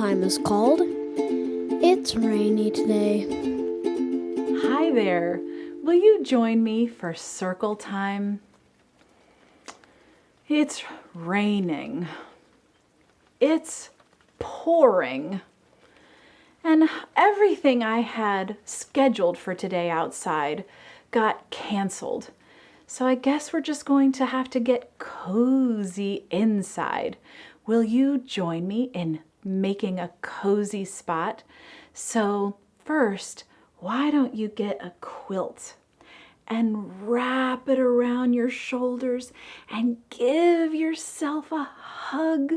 Time is called It's Rainy Today. Hi there. Will you join me for circle time? It's raining. It's pouring. And everything I had scheduled for today outside got canceled. So I guess we're just going to have to get cozy inside. Will you join me in making a cozy spot? So first, why don't you get a quilt and wrap it around your shoulders and give yourself a hug?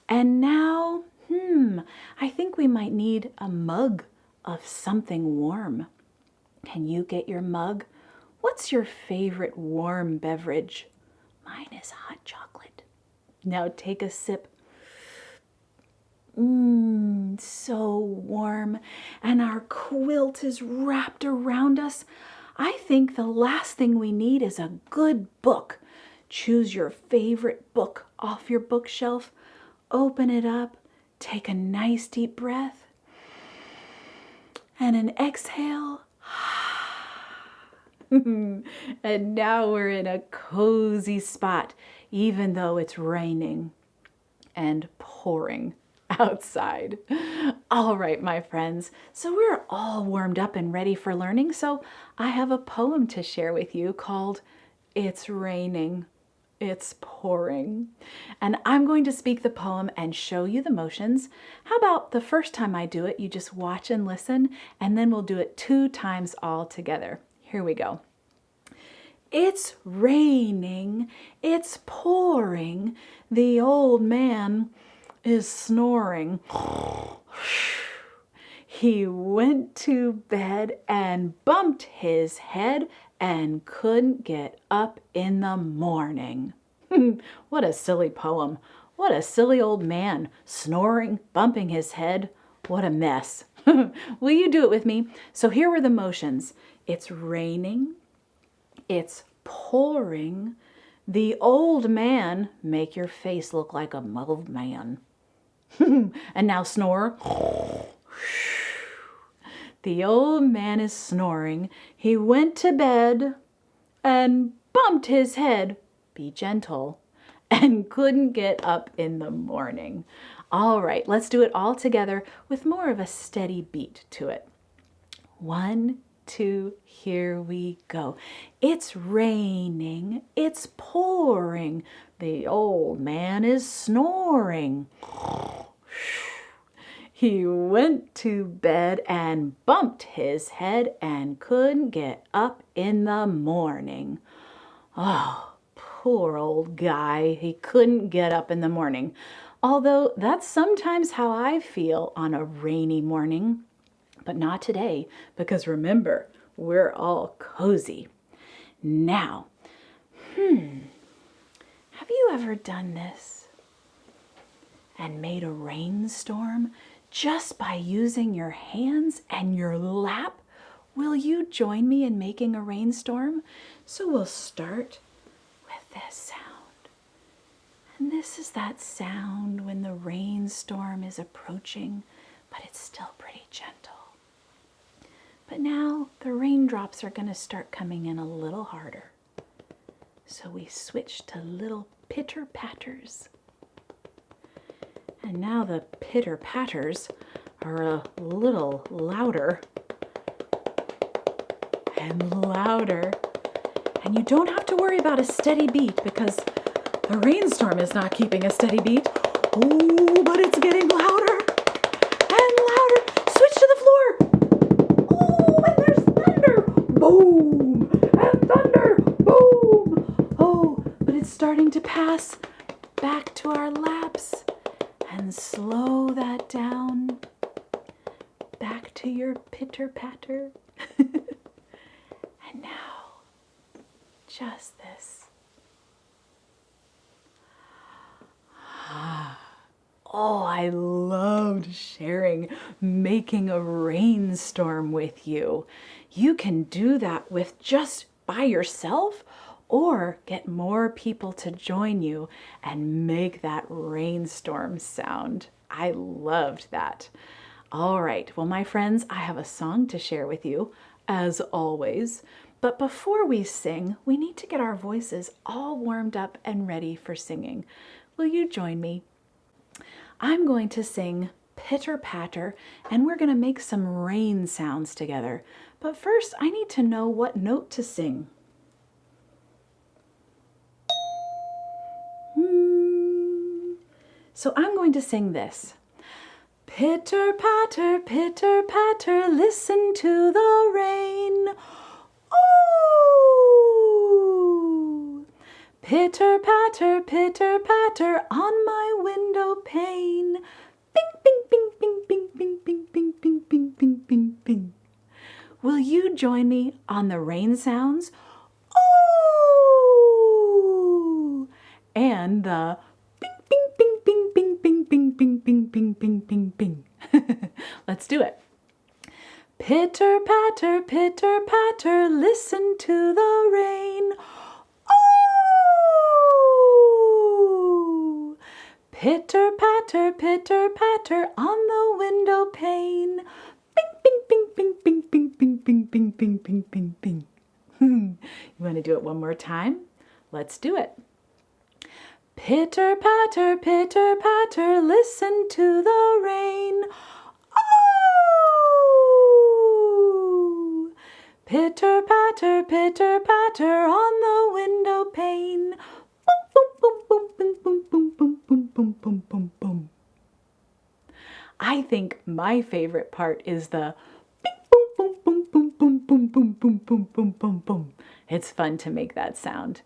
And now, I think we might need a mug of something warm. Can you get your mug? What's your favorite warm beverage? Mine is hot chocolate. Now take a sip. So warm. And our quilt is wrapped around us. I think the last thing we need is a good book. Choose your favorite book off your bookshelf. Open it up. Take a nice deep breath. And an exhale. And now we're in a cozy spot, even though it's raining and pouring outside. All right, my friends. So we're all warmed up and ready for learning. So I have a poem to share with you called It's Raining. It's pouring. And I'm going to speak the poem and show you the motions. How about the first time I do it, you just watch and listen, and then we'll do it 2 times all together. Here we go. It's raining, it's pouring, the old man is snoring. He went to bed and bumped his head and couldn't get up in the morning. What a silly poem. What a silly old man, snoring, bumping his head. What a mess. Will you do it with me? So here were the motions. It's raining. It's pouring. The old man, make your face look like a old man. And now snore. The old man is snoring. He went to bed and bumped his head. Be gentle. And couldn't get up in the morning. All right, let's do it all together with more of a steady beat to it. 1, 2, here we go. It's raining, it's pouring. The old man is snoring. He went to bed and bumped his head and couldn't get up in the morning. Oh, poor old guy. He couldn't get up in the morning. Although that's sometimes how I feel on a rainy morning. But not today, because remember, we're all cozy. Now, have you ever done this and made a rainstorm just by using your hands and your lap? Will you join me in making a rainstorm? So we'll start with this sound. And this is that sound when the rainstorm is approaching, but it's still pretty gentle. But now the raindrops are going to start coming in a little harder. So we switch to little pitter-patters. And now the pitter-patters are a little louder and louder. And you don't have to worry about a steady beat because the rainstorm is not keeping a steady beat. Oh, but it's getting louder and louder. Switch to the floor. Oh, and there's thunder. Boom. And thunder. Boom. Oh, but it's starting to pass back to our laps. And slow that down. Back to your pitter-patter. And now, just this. Oh, I loved sharing making a rainstorm with you. You can do that with just by yourself or get more people to join you and make that rainstorm sound. I loved that. All right, well, my friends, I have a song to share with you, as always. But before we sing, we need to get our voices all warmed up and ready for singing. Will you join me? I'm going to sing Pitter Patter, and we're going to make some rain sounds together. But first, I need to know what note to sing. So I'm going to sing this. Pitter patter, listen to the rain. Ooh! Pitter patter, on my window pane. Bing, bing, bing, bing, bing, bing, bing, bing, bing, bing, bing, bing, bing. Will you join me on the rain sounds? Ooh! And the bing, bing, bing, bing, bing, bing, bing, bing, bing, bing, bing, bing, bing. Let's do it. Pitter patter, listen to the rain. Oh! Pitter patter, on the window pane. Bing, bing, bing, bing, bing, bing, bing, bing, bing, bing, bing, bing, bing. You want to do it one more time? Let's do it. Pitter patter, listen to the rain. Oh! Pitter patter, on the window pane. Boom, boom, boom, boom, boom, boom, boom, boom, boom, boom, boom, boom. I think my favorite part is the bing, boom, boom, boom, boom, boom, boom, boom, boom, boom, boom, boom, boom. It's fun to make that sound.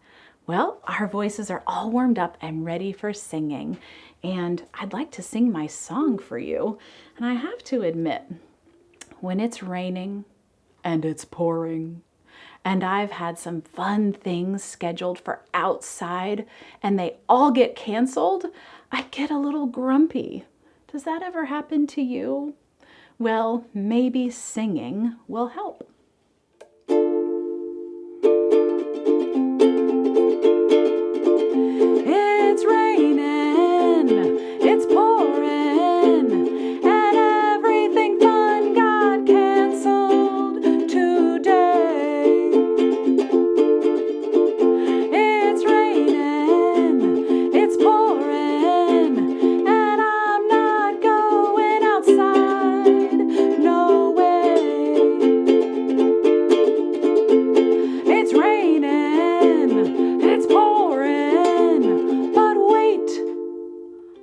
Well, our voices are all warmed up and ready for singing, and I'd like to sing my song for you. And I have to admit, when it's raining and it's pouring, and I've had some fun things scheduled for outside, and they all get canceled, I get a little grumpy. Does that ever happen to you? Well, maybe singing will help. It's raining, it's pouring, and everything fun got canceled today. It's raining, it's pouring, and I'm not going outside, no way. It's raining, it's pouring, but wait,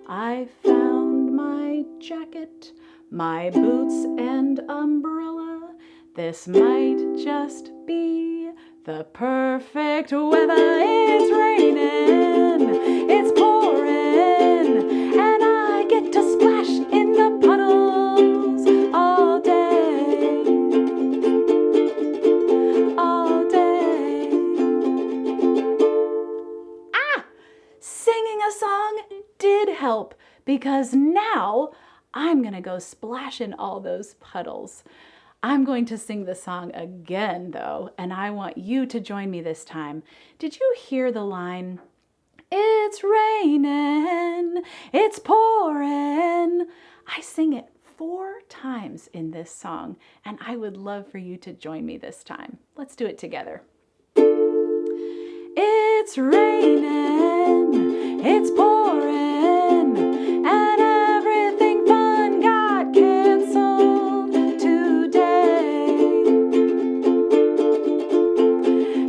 I found my jacket, my boots and umbrella. This might just be the perfect weather. It's raining, it's pouring, and I get to splash in the puddles all day, all day. Singing a song did help, because now I'm gonna go splash in all those puddles. I'm going to sing the song again though, and I want you to join me this time. Did you hear the line, "It's raining, it's pouring"? I sing it 4 times in this song, and I would love for you to join me this time. Let's do it together. It's raining, it's pouring, and everything fun got canceled today.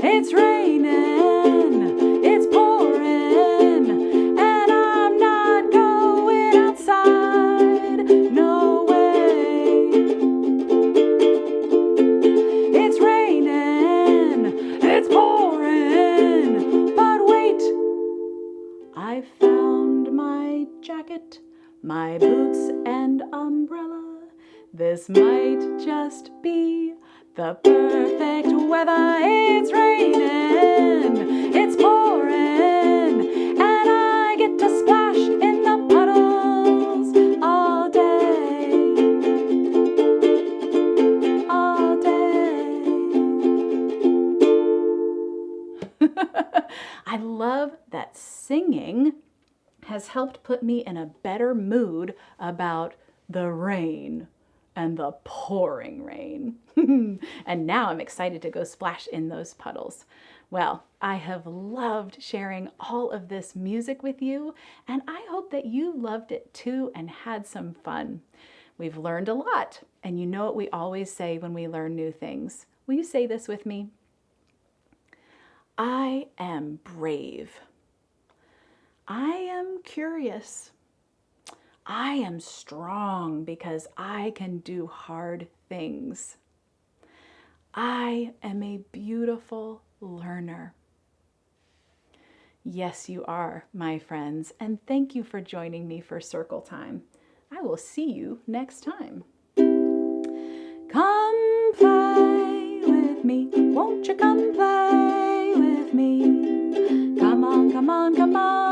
It's raining, it's pouring, and I'm not going outside, no way. It's raining, it's pouring, but wait, I found my jacket, my boots and umbrella. This might just be the perfect weather. It's raining, it's pouring, and I get to splash in the puddles all day, all day. I love that singing has helped put me in a better mood about the rain and the pouring rain. And now I'm excited to go splash in those puddles. Well, I have loved sharing all of this music with you, and I hope that you loved it too and had some fun. We've learned a lot, and you know what we always say when we learn new things. Will you say this with me? I am brave. I am curious. I am strong because I can do hard things. I am a beautiful learner. Yes, you are, my friends, and thank you for joining me for Circle Time. I will see you next time. Come play with me, won't you come play with me? Come on, come on, come on.